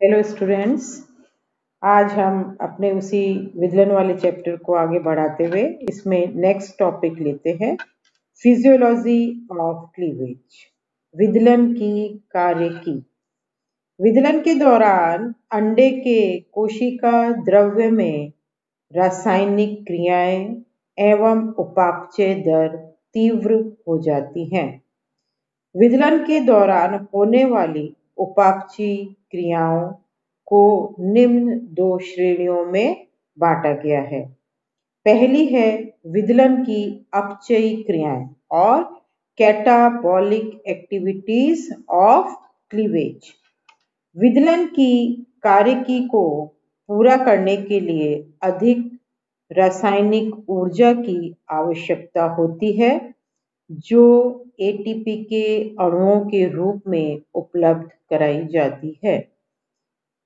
Hello students. आज हम अपने उसी विदलन वाले चैप्टर को आगे बढ़ाते हुए इसमें नेक्स्ट टॉपिक लेते हैं, फिजियोलॉजी ऑफ क्लीवेज। विदलन की कार्य की। विदलन के दौरान अंडे के कोशिका द्रव्य में रासायनिक क्रियाएं एवं उपापचय दर तीव्र हो जाती हैं। विदलन के दौरान होने वाली उपापचयी क्रियाओं को निम्न दो श्रेणियों में बांटा गया है। पहली है विदलन की अपचयी क्रियाएं और कैटाबॉलिक एक्टिविटीज ऑफ क्लीवेज। विदलन की कार्यकी को पूरा करने के लिए अधिक रासायनिक ऊर्जा की आवश्यकता होती है, जो एटीपी के अणुओं के रूप में उपलब्ध कराई जाती है।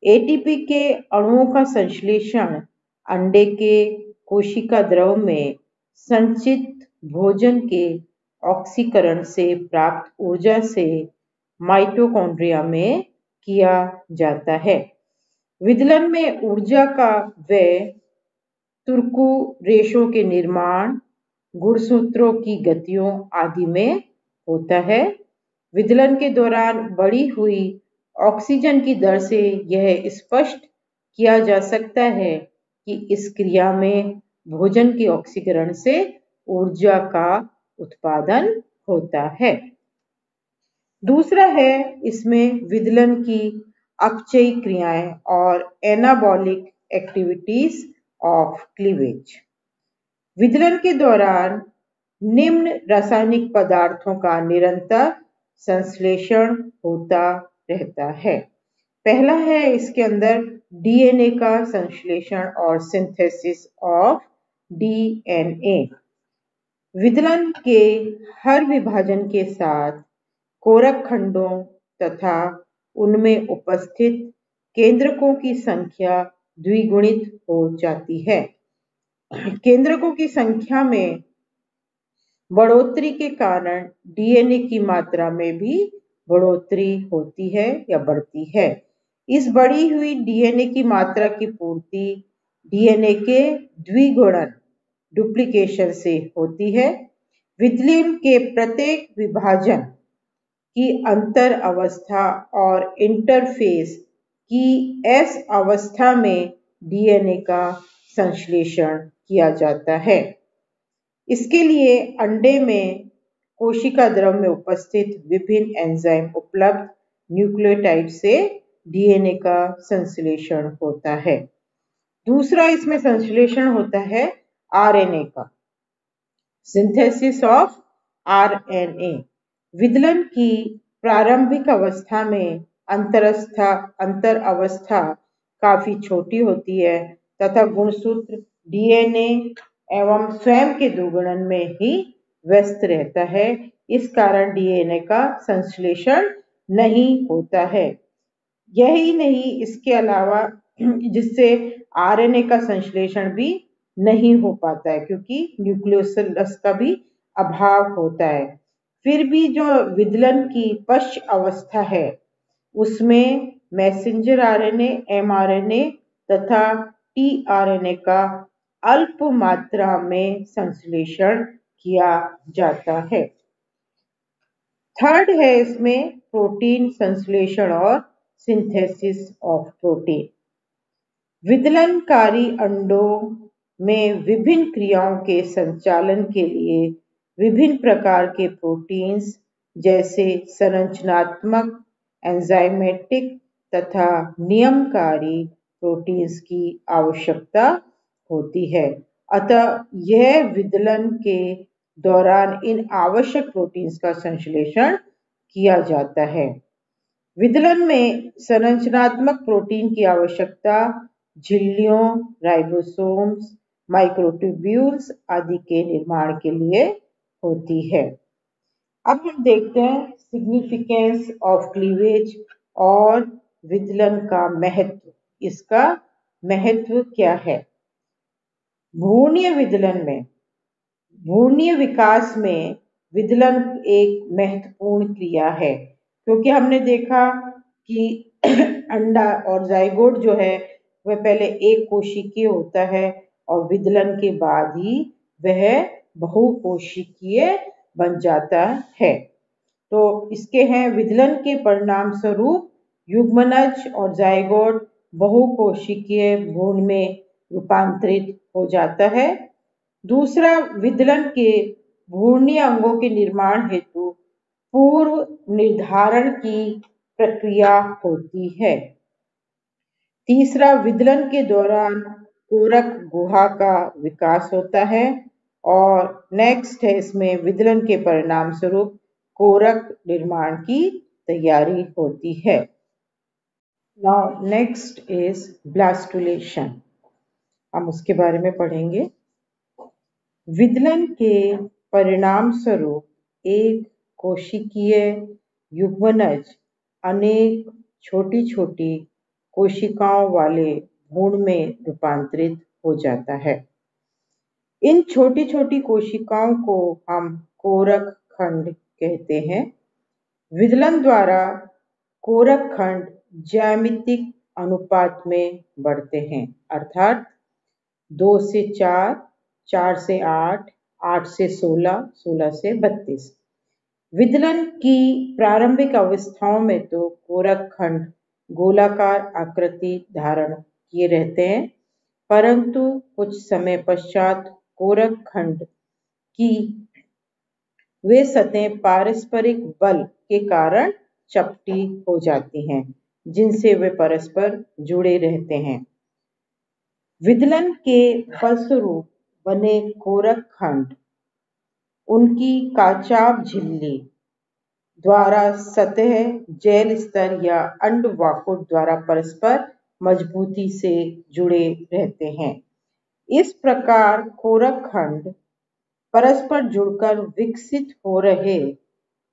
एटीपी के अणुओं का संश्लेषण अंडे के कोशिका द्रव में संचित भोजन के ऑक्सीकरण से प्राप्त ऊर्जा से माइटोकॉन्ड्रिया में किया जाता है। विदलन में ऊर्जा का व्यय तुर्कु रेशों के निर्माण, गुणसूत्रों की गतियों आदि में होता है। विदलन के दौरान बढ़ी हुई ऑक्सीजन की दर से यह स्पष्ट किया जा सकता है कि इस क्रिया में भोजन के ऑक्सीकरण से ऊर्जा का उत्पादन होता है। दूसरा है इसमें विदलन की अपचयी क्रियाएं और एनाबॉलिक एक्टिविटीज ऑफ क्लीवेज। विदलन के दौरान निम्न रासायनिक पदार्थों का निरंतर संश्लेषण होता रहता है। पहला है इसके अंदर डीएनए का संश्लेषण और सिंथेसिस ऑफ डीएनए। विदलन के हर विभाजन के साथ कोरक खंडों तथा उनमें उपस्थित केंद्रकों की संख्या द्विगुणित हो जाती है। केंद्रकों की संख्या में बढ़ोतरी के कारण डीएनए की मात्रा में भी बढ़ोतरी होती है या बढ़ती है। इस बढ़ी हुई डीएनए की मात्रा की पूर्ति डीएनए के द्विगुणन डुप्लीकेशन से होती है। विदलन के प्रत्येक विभाजन की अंतर अवस्था और इंटरफेस की एस अवस्था में डीएनए का संश्लेषण किया जाता है। इसके लिए अंडे में कोशिका द्रव में उपस्थित विभिन्न एंजाइम उपलब्ध न्यूक्लियोटाइड से डीएनए का संश्लेषण होता है। दूसरा इसमें संश्लेषण होता है आरएनए का, सिंथेसिस ऑफ आरएनए। विदलन की प्रारंभिक अवस्था में अंतर अवस्था काफी छोटी होती है तथा गुणसूत्र डीएनए एवं स्वयं के द्विगुणन में ही व्यस्त रहता है। इस कारण डीएनए का संश्लेषण नहीं होता है। यही नहीं, इसके अलावा जिससे आरएनए का संश्लेषण भी नहीं हो पाता है क्योंकि न्यूक्लियोलस का भी अभाव होता है। फिर भी जो विदलन की पश्च अवस्था है उसमें मैसेंजर आरएनए, एमआरएनए तथा टीआरएनए का अल्प मात्रा में संश्लेषण किया जाता है। थर्ड है इसमें प्रोटीन संश्लेषण और सिंथेसिस ऑफ प्रोटीन। विदलनकारी अंडों में विभिन्न क्रियाओं के संचालन के लिए विभिन्न प्रकार के प्रोटीन्स जैसे संरचनात्मक, एंजाइमेटिक तथा नियमकारी प्रोटीन्स की आवश्यकता होती है। अतः यह विदलन के दौरान इन आवश्यक प्रोटीन्स का संश्लेषण किया जाता है। विदलन में संरचनात्मक प्रोटीन की आवश्यकता झिल्लियों, राइबोसोम्स, माइक्रोट्यूब्यूल्स आदि के निर्माण के लिए होती है। अब हम देखते हैं सिग्निफिकेंस ऑफ क्लीवेज और विदलन का महत्व। इसका महत्व क्या है? भ्रूणीय विदलन में, भ्रूणीय विकास में विदलन एक महत्वपूर्ण क्रिया है, क्योंकि हमने देखा कि अंडा और जाइगोट जो है वह पहले एक कोशिकीय होता है और विदलन के बाद ही वह बहुकोशिकीय बन जाता है। तो इसके हैं विदलन के परिणाम स्वरूप युग्मनज और जाइगोट बहुकोशिकीय भ्रूण में रूपांतरित हो जाता है। दूसरा, विदलन के भ्रूणीय अंगों के निर्माण हेतु पूर्व निर्धारण की प्रक्रिया होती है। तीसरा, विदलन के दौरान कोरक गुहा का विकास होता है और नेक्स्ट है इसमें विदलन के परिणाम स्वरूप कोरक निर्माण की तैयारी होती है। नाउ नेक्स्ट इज ब्लास्टुलेशन, हम उसके बारे में पढ़ेंगे। विदलन के परिणाम स्वरूप एक कोशिकीय युग्मनज अनेक छोटी छोटी कोशिकाओं वाले भ्रूण में रूपांतरित हो जाता है। इन छोटी छोटी कोशिकाओं को हम कोरक खंड कहते हैं। विदलन द्वारा कोरक खंड ज्यामितिक अनुपात में बढ़ते हैं, अर्थात 2 से 4, 4 से 8, 8 से 16, 16 से 32। विदलन की प्रारंभिक अवस्थाओं में तो कोरक खंड गोलाकार आकृति धारण किए रहते हैं, परंतु कुछ समय पश्चात कोरक खंड की वे सतहें पारस्परिक बल के कारण चपटी हो जाती हैं, जिनसे वे परस्पर जुड़े रहते हैं। विदलन के फलस्वरूप बने कोरक खंड उनकी काचाभ झिल्ली द्वारा सतह, जेल स्तर या अंडवाकुट द्वारा परस्पर मजबूती से जुड़े रहते हैं। इस प्रकार कोरक खंड परस्पर जुड़कर विकसित हो रहे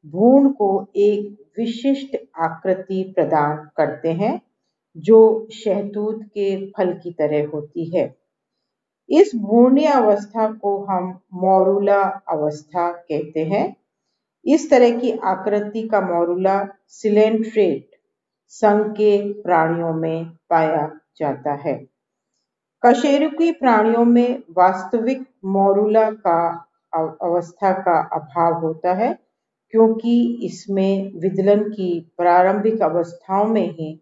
भ्रूण को एक विशिष्ट आकृति प्रदान करते हैं, जो शहतूत के फल की तरह होती है। इस भ्रूणीय अवस्था को हम मॉरूला अवस्था कहते हैं। इस तरह की आकृति का मॉरूला सिलेंट्रेट संघ के प्राणियों में पाया जाता है। कशेरुकी प्राणियों में वास्तविक मॉरूला का अवस्था का अभाव होता है, क्योंकि इसमें विदलन की प्रारंभिक अवस्थाओं में ही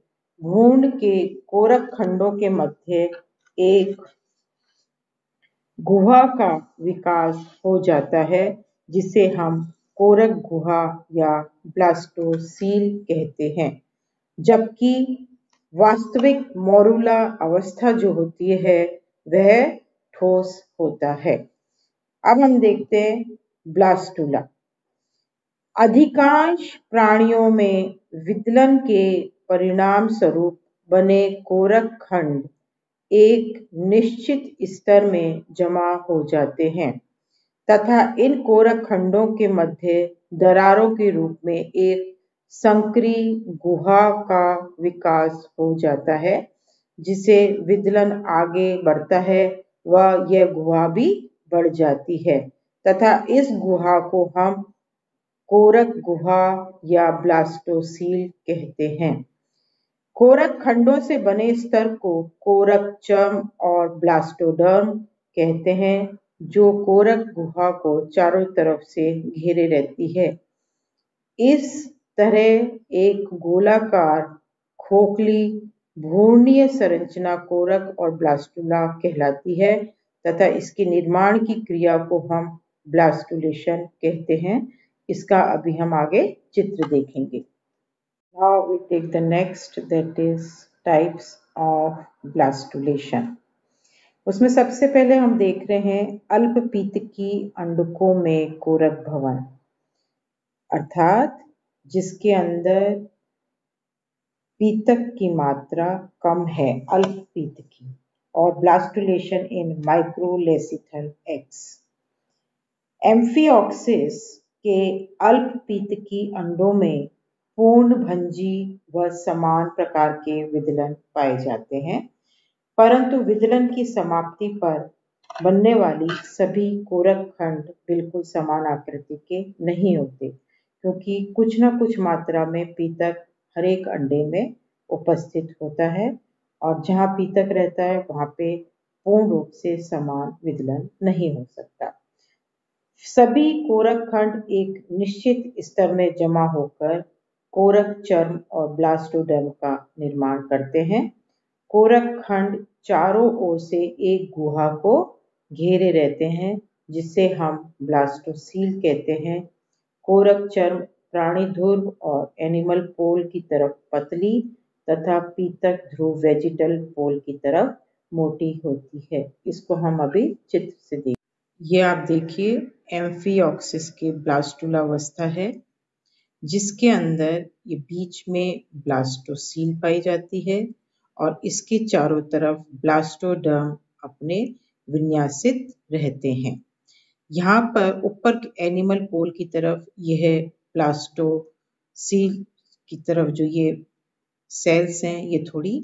भ्रूण के कोरक खंडों के मध्य एक गुहा का विकास हो जाता है, जिसे हम कोरक गुहा या ब्लास्टोसील कहते हैं, जबकि वास्तविक मॉरूला अवस्था जो होती है वह ठोस होता है। अब हम देखते हैं ब्लास्टुला। अधिकांश प्राणियों में विदलन के परिणाम स्वरूप बने कोरक खंड एक निश्चित स्तर में जमा हो जाते हैं तथा इन कोरक खंडों के मध्य दरारों के रूप में एक संकरी गुहा का विकास हो जाता है। जिसे विदलन आगे बढ़ता है वह यह गुहा भी बढ़ जाती है तथा इस गुहा को हम कोरक गुहा या ब्लास्टोसील कहते हैं। कोरक खंडों से बने स्तर को कोरक चर्म और ब्लास्टोडर्म कहते हैं, जो कोरक गुहा को चारों तरफ से घेरे रहती है। इस तरह एक गोलाकार खोखली भ्रूणीय संरचना कोरक और ब्लास्टुला कहलाती है तथा इसके निर्माण की क्रिया को हम ब्लास्टुलेशन कहते हैं। इसका अभी हम आगे चित्र देखेंगे। Now we take the next, that is types of blastulation. उसमें सबसे पहले हम देख रहे हैं अल्पपीतकी अंडकों में कोरक भवन, अर्थात जिसके अंदर पीतक की मात्रा कम है, अल्पपीतकी, और ब्लास्टुलेशन इन माइक्रोलेसिथल एग्स। एम्फिऑक्सिस के अल्पपीतकी अंडों में पूर्णभंजी व समान प्रकार के विदलन पाए जाते हैं, परंतु विदलन की समाप्ति पर बनने वाली सभी कोरक खंड बिल्कुल समान आकृति के नहीं होते, क्योंकि कुछ न कुछ मात्रा में पीतक हर एक अंडे में उपस्थित होता है और जहाँ पीतक रहता है वहाँ पे पूर्ण रूप से समान विदलन नहीं हो सकता। सभी कोरक खंड एक निश्चित स्तर में जमा होकर कोरक चर्म और ब्लास्टोडर्म का निर्माण करते हैं। कोरक खंड चारों ओर से एक गुहा को घेरे रहते हैं जिसे हम ब्लास्टोसील कहते हैं। कोरक चर्म प्राणी ध्रुव और एनिमल पोल की तरफ पतली तथा पीतक ध्रुव वेजिटल पोल की तरफ मोटी होती है। इसको हम अभी चित्र से देखें। ये आप देखिए एम्फिऑक्सिस की ब्लास्टुलावस्था है जिसके अंदर ये बीच में ब्लास्टोसील पाई जाती है और इसके चारों तरफ ब्लास्टोडर्म अपने विन्यासित रहते हैं। यहाँ पर ऊपर एनिमल पोल की तरफ यह ब्लास्टोसील की तरफ जो ये सेल्स हैं ये थोड़ी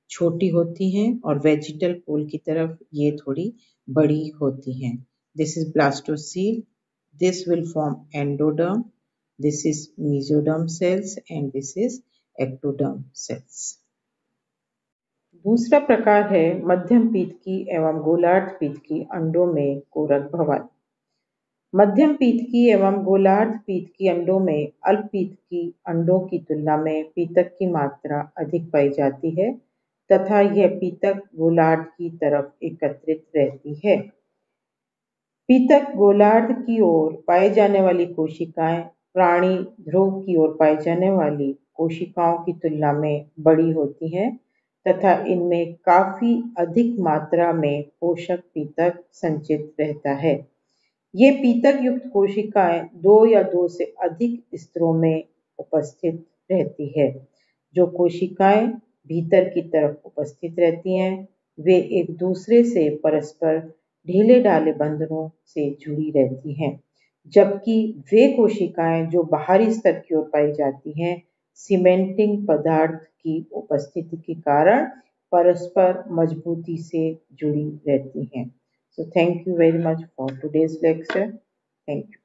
छोटी होती हैं और वेजिटल पोल की तरफ ये थोड़ी बड़ी होती हैं। This is blastocoel, this will form endoderm, this is mesoderm cells and this is ectoderm cells. दूसरा प्रकार है मध्यम पीतकी एवं गोलार्ध पीतकी अंडों में कोरक भवन। मध्यम पीतकी एवं गोलार्ध पीतकी अंडों में अल्प पीतकी अंडों की तुलना में पीतक की मात्रा अधिक पाई जाती है तथा यह पीतक गोलार्ध की तरफ एकत्रित रहती है। पीतक गोलार्ध की ओर पाए जाने वाली कोशिकाएं प्राणी ध्रुव की ओर पाई जाने वाली कोशिकाओं की तुलना में बड़ी होती हैं तथा इनमें काफी अधिक मात्रा में पोषक पीतक संचित रहता है। ये पीतक युक्त कोशिकाएं दो या दो से अधिक स्तरों में उपस्थित रहती है। जो कोशिकाएं भीतर की तरफ उपस्थित रहती हैं वे एक दूसरे से परस्पर ढीले ढाले बंधनों से जुड़ी रहती हैं, जबकि वे कोशिकाएं जो बाहरी स्तर की ओर पाई जाती हैं सीमेंटिंग पदार्थ की उपस्थिति के कारण परस्पर मजबूती से जुड़ी रहती हैं। So thank you very much for today's lecture. Thank you.